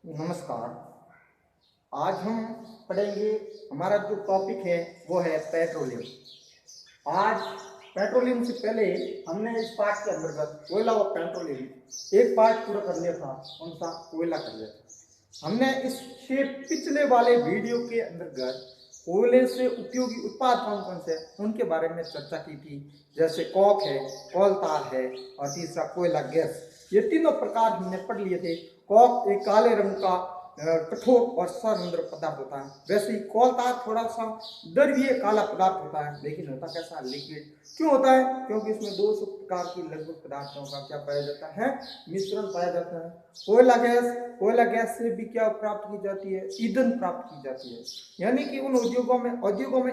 नमस्कार। आज हम पढ़ेंगे। हमारा जो टॉपिक है वो है पेट्रोलियम। आज पेट्रोलियम से पहले हमने इस पार्ट के अंतर्गत कोयला और पेट्रोलियम एक पार्ट पूरा कर लिया था। कौन सा? कोयला कर लिया था हमने। इससे पिछले वाले वीडियो के अंतर्गत कोयले से उपयोगी उत्पाद कौन कौन से उनके बारे में चर्चा की थी, जैसे कॉक है, कोल तार है और तीसरा कोयला गैस। ये तीनों प्रकार हमने पढ़ लिए थे। कॉक एक काले रंग का कठोर और सरंध्र पदार्थ होता है। वैसे ही कोल तार थोड़ा सा द्रवीय काला पदार्थ होता है, लेकिन होता कैसा? लिक्विड। क्यों होता है? क्योंकि इसमें 200 प्रकार की लगभग पदार्थों का क्या पाया जाता है? मिश्रण पाया जाता है। कोयला गैस से भी क्या प्राप्त की जाती है? ईंधन प्राप्त की जाती है। यानी कि उन उद्योगों में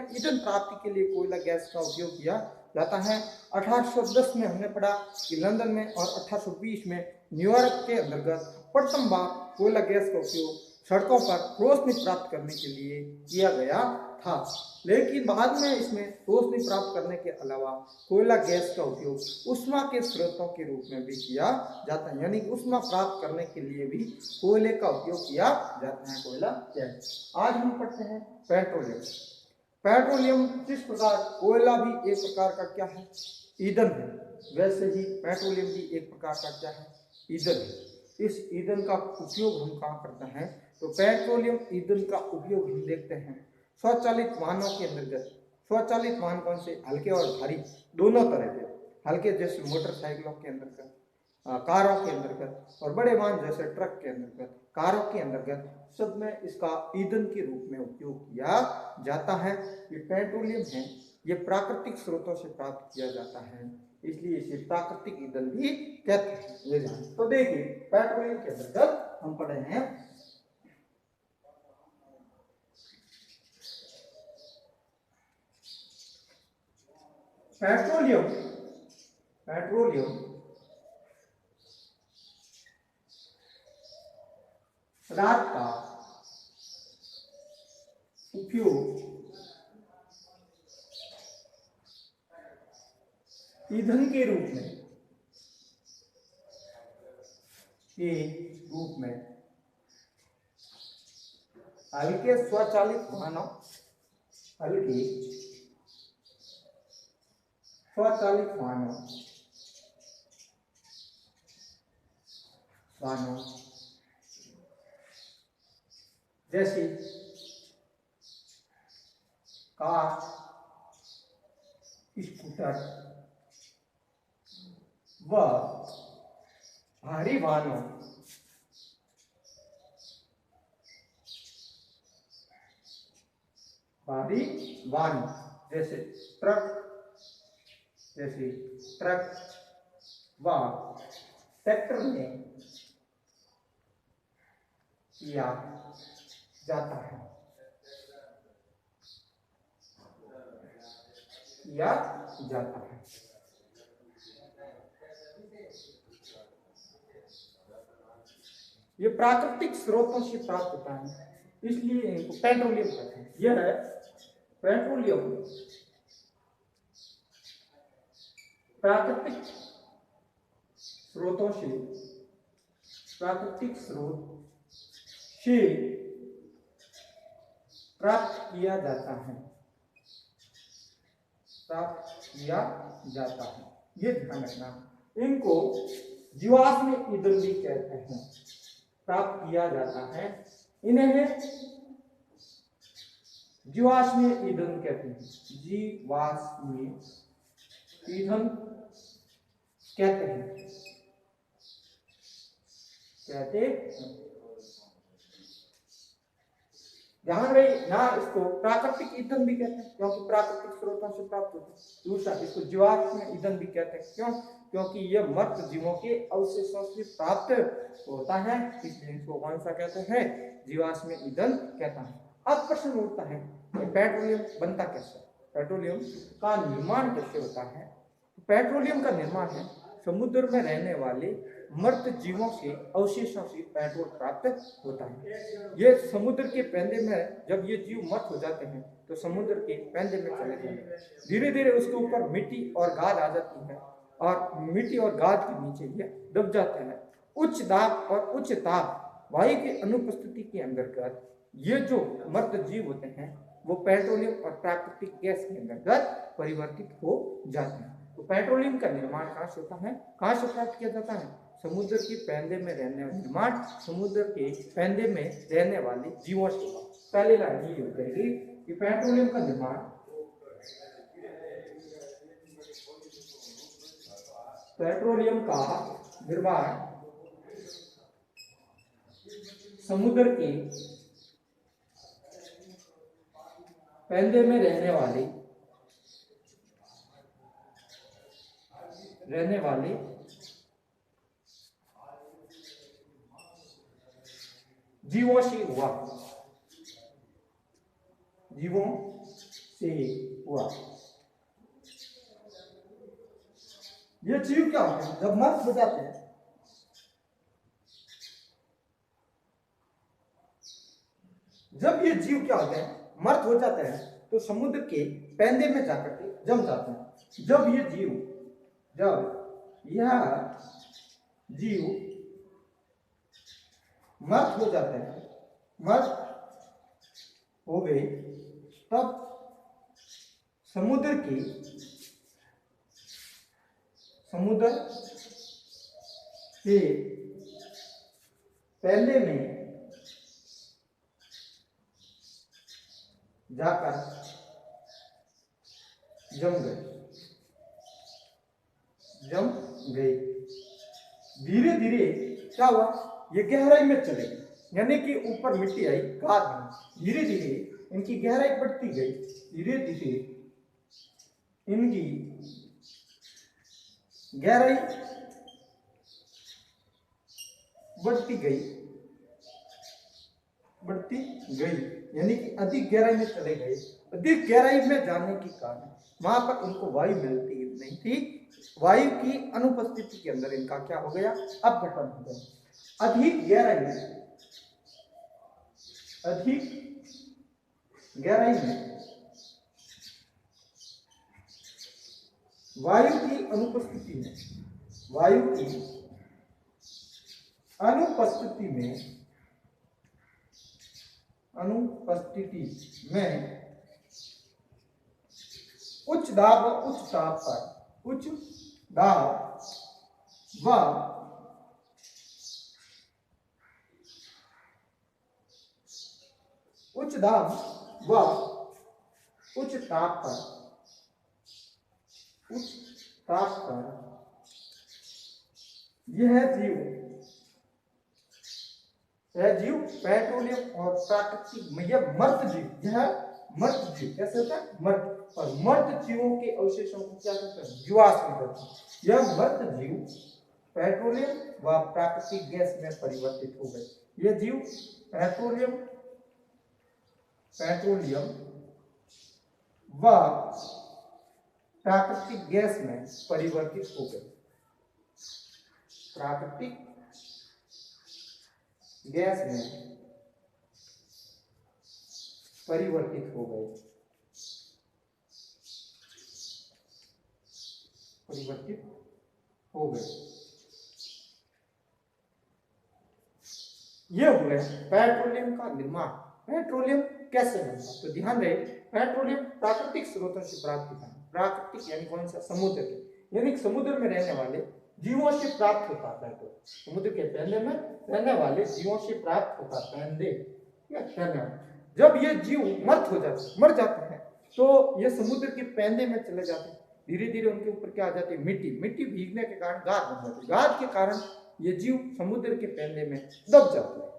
ईंधन प्राप्ति के लिए कोयला गैस का उपयोग किया जाता है। 1810 में हमने पढ़ा कि लंदन में और 1820 में न्यूयॉर्क के अंतर्गत प्रथम बार कोयला गैस का उपयोग सड़कों पर रोशनी प्राप्त करने के लिए किया गया था। लेकिन बाद में इसमें रोशनी प्राप्त करने के अलावा कोयला गैस का उपयोग ऊष्मा के स्रोतों के रूप में भी किया जाता है। यानी ऊष्मा प्राप्त करने के लिए भी कोयले का उपयोग किया जाता है, कोयला गैस। आज हम पढ़ते हैं पेट्रोलियम। पेट्रोलियम जिस प्रकार कोयला भी एक प्रकार का क्या है? ईंधन है, वैसे ही पेट्रोलियम भी एक प्रकार का क्या है? ईंधन है। इस ईंधन का उपयोग हम कहाँ करते हैं? तो पेट्रोलियम ईंधन का उपयोग हम देखते हैं स्वचालित वाहनों के अंतर्गत। स्वचालित वाहन कौन से? हल्के और भारी दोनों तरह के। हल्के जैसे मोटरसाइकिलों के अंतर्गत, कारों के अंतर्गत, और बड़े वाहन जैसे ट्रक के अंतर्गत, कारों के अंतर्गत, सब में इसका ईंधन के रूप में उपयोग किया जाता है। ये पेट्रोलियम है, ये प्राकृतिक स्रोतों से प्राप्त किया जाता है, इसलिए इसे प्राकृतिक ईंधन भी कहते हैं। ये जान तो देखिए, पेट्रोलियम के अंतर्गत हम पढ़े हैं पेट्रोलियम पदार्थ का उपयोग ईंधन के रूप में हल्के स्वचालित वाहनों जैसे कार, स्कूटर व भारी वाहनों जैसे ट्रक व ट्रैक्टर में किया जाता है। ये प्राकृतिक स्रोतों से प्राप्त होता है, इसलिए इनको पेट्रोलियम कहते हैं। यह है पेट्रोलियम प्राकृतिक स्रोत से प्राप्त किया जाता है। ये ध्यान रखना। इनको जीवाश्म ईंधन भी कहते हैं। प्राप्त किया जाता है, इन्हें जीवाश्म ईंधन कहते हैं। जीवाश्म ईंधन कहते हैं। ध्यान रहे ना, इसको प्राकृतिक ईंधन भी कहते हैं क्योंकि प्राकृतिक स्रोतों से प्राप्त होता है। दूसरा, इसको जीवाश्म ईंधन भी कहते हैं। क्यों? क्योंकि यह मृत जीवों के अवशेषों से प्राप्त होता है, इसलिए इसको कौन सा कहते हैं? जीवाश्म ईंधन कहता है। अब प्रश्न उठता है कि पेट्रोलियम बनता कैसे? पेट्रोलियम का निर्माण कैसे होता है? पेट्रोलियम का निर्माण है समुद्र में रहने वाले मृत जीवों के अवशेषों से पेट्रोल प्राप्त होता है। ये समुद्र के पैंदे में जब ये जीव मृत हो जाते हैं तो समुद्र के पैंदे में चले जाते हैं। धीरे धीरे उसके ऊपर मिट्टी और गाद आ जाती है और मिट्टी और गाद के नीचे ये दब जाते हैं। उच्च दाब और उच्च ताप वायु की अनुपस्थिति के अंतर्गत ये जो मृत जीव होते हैं वो पेट्रोलियम और प्राकृतिक गैस के अंतर्गत परिवर्तित हो जाते हैं। तो पेट्रोलियम का निर्माण कहाँ से होता है, कहाँ से प्राप्त किया जाता है? समुद्र की पैंदे में रहने वाले निर्माण समुद्र के पैंदे में रहने वाले जीवों से होगा। पहली लाइन ये हो जाएगी कि पेट्रोलियम का निर्माण समुद्र के पैंदे में रहने वाले जीवों से हुआ। ये जीव क्या होते हैं? जब मर्त हो जाते हैं, जब ये जीव क्या होते हैं, मर्त हो जाते हैं, तो समुद्र के पैंदे में जाकर के जम जाते हैं। जब यह जीव मर्त हो जाते हैं, मर्त हो गए, तब समुद्र के पैंदे में जाकर जम गए। धीरे धीरे क्या हुआ, ये गहराई में चले गए, यानी कि ऊपर मिट्टी आई, गाद बनी। धीरे धीरे इनकी गहराई बढ़ती गई, धीरे धीरे इनकी गहराई बढ़ती गई, यानी कि अधिक गहराई में चले गए। अधिक गहराई में जाने के कारण वहां पर उनको वायु मिलती नहीं थी। वायु की अनुपस्थिति के अंदर इनका क्या हो गया, अपघटन हो गया। अधिक गहराई में वायु की अनुपस्थिति में उच्च दाब व उच्च ताप पर यह जीव पेट्रोलियम और प्राकृतिक यह मर्त जीव कैसे होता है, मर्त, और मर्त जीवों के अवशेषों को क्या कहते हैं, जीवाश्म कहते हैं। यह मर्त जीव पेट्रोलियम व प्राकृतिक गैस में परिवर्तित हो गए। यह जीव पेट्रोलियम व प्राकृतिक गैस में परिवर्तित हो गए। प्राकृतिक गैस में परिवर्तित हो गए। ये हो गए पेट्रोलियम का निर्माण। पेट्रोलियम कैसे बनता है, तो ध्यान रहे, पेट्रोलियम प्राकृतिक स्रोतों से प्राप्त होता है। प्राकृतिक यानी कौन सा, समुद्र के, यानी समुद्र में रहने वाले जीवों से प्राप्त होता है। तो समुद्र के पैंदे में रहने वाले जीवों से प्राप्त होता है, पैंदे। जब ये जीव मर जाते हैं, तो ये समुद्र के पैंदे में चले जाते हैं। धीरे धीरे उनके ऊपर क्या आ जाती है, मिट्टी भीगने के कारण गाद बन जाती है। गाद के कारण ये जीव समुद्र के पैंदे में दब जाते हैं।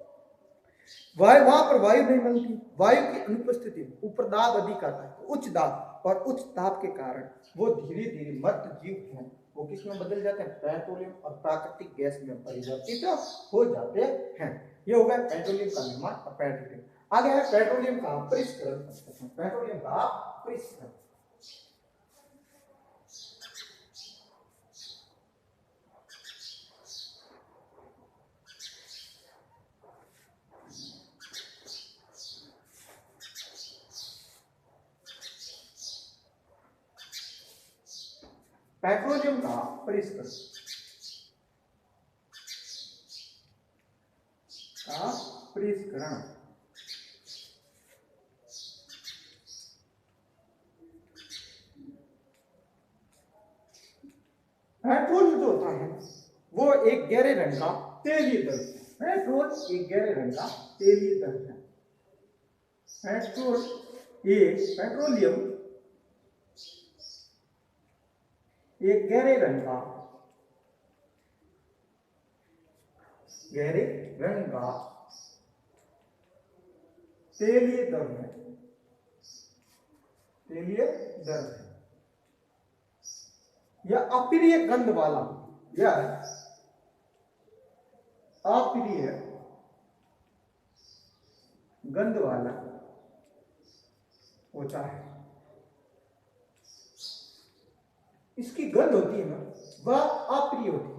वहां पर वायु नहीं बनती। वायु की अनुपस्थिति में ऊपर दाब अधिक आता है, उच्च दाब, और उच्च दाब के कारण वो धीरे धीरे मर्त जीव हैं, वो किस में बदल जाते हैं, पेट्रोलियम और प्राकृतिक गैस में परिवर्तित हो जाते हैं। ये हो गया पेट्रोलियम का निर्माण और पेट्रोलियम। आगे है पेट्रोलियम का परिष्करण। पेट्रोलियम का परिष्करण, पेट्रोलियम का परिष्करण। का पृथक्करण। पेट्रोल जो होता है वो एक गहरे रंग का तेलीय द्रव है। पेट्रोल एक गहरे रंग का तेलीय द्रव है। पेट्रोलियम एक गहरे रंग का तेलीय द्रव है। यह अप्रिय गंध वाला होता है। इसकी गंध होती है ना, वह अप्रिय होती है।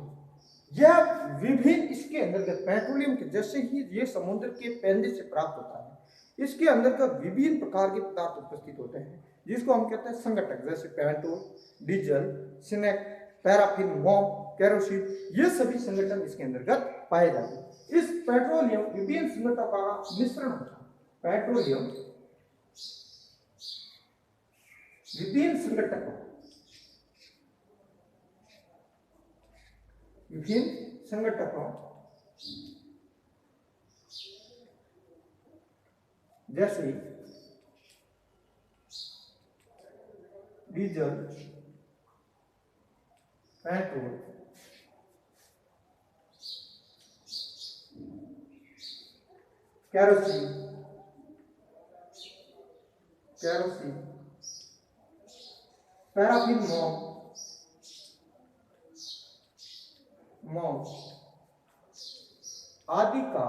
यह विभिन्न इसके अंतर्गत पेट्रोलियम के जैसे ही ये समुद्र के पैंदे से प्राप्त होता है, इसके अंदर का विभिन्न प्रकार के पदार्थ उपस्थित होते हैं जिसको हम कहते हैं संघटक, जैसे पेट्रोल, डीजल, स्नैक, पैराफिन, मोम, केरोसिन, ये सभी संगठन इसके अंतर्गत पाए जाते हैं। इस पेट्रोलियम विभिन्न संगठनों का मिश्रण होता है। पेट्रोलियम विभिन्न संगठनों जैसे डीजल, पेट्रोल, केरोसिन, पैराफिन, मोम आदि का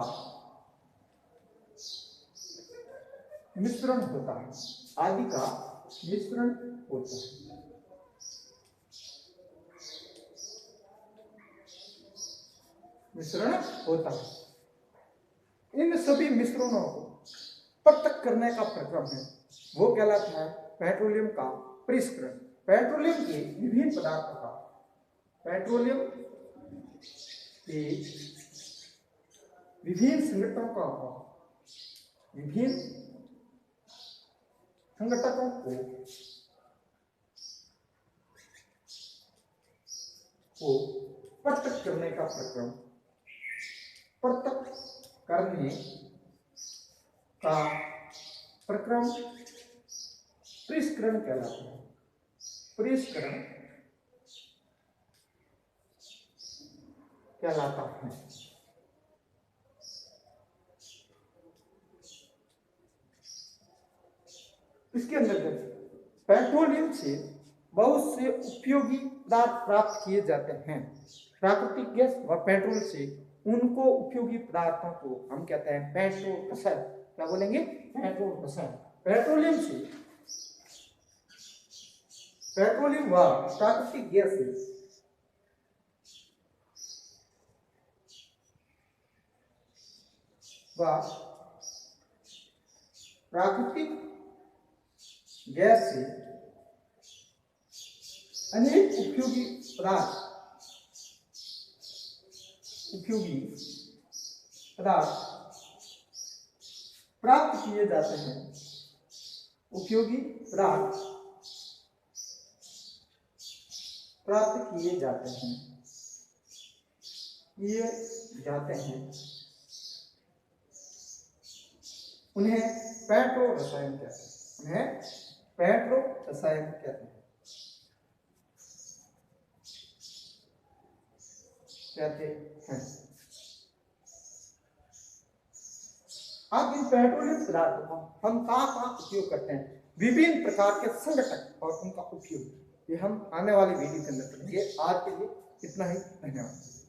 मिश्रण होता है। इन सभी मिश्रणों को पृथक करने का प्रक्रम है, वो कहलाता है पेट्रोलियम का पृथक्करण। पेट्रोलियम के विभिन्न पदार्थों का विभिन्न संगठनों को पृथक करने का प्रक्रम पृथक्करण कहलाता है। इसके अंतर्गत पेट्रोलियम से बहुत से उपयोगी पदार्थ प्राप्त किए जाते हैं। प्राकृतिक गैस व पेट्रोल से उनको उपयोगी पदार्थों को हम कहते हैं पेट्रोल रसायन। क्या बोलेंगे? पेट्रोल रसायन। पेट्रोलियम व प्राकृतिक गैस से अनेक उपयोगी पदार्थ प्राप्त किए जाते हैं। उन्हें पेट्रो रसायन कहते हैं। अब इन पेट्रोलियम पदार्थों का हम कहाँ उपयोग करते हैं? विभिन्न प्रकार के संघटक और उनका उपयोग, ये हम आने वाली वीडियो के अंदर करेंगे। आज के लिए इतना ही, धन्यवाद।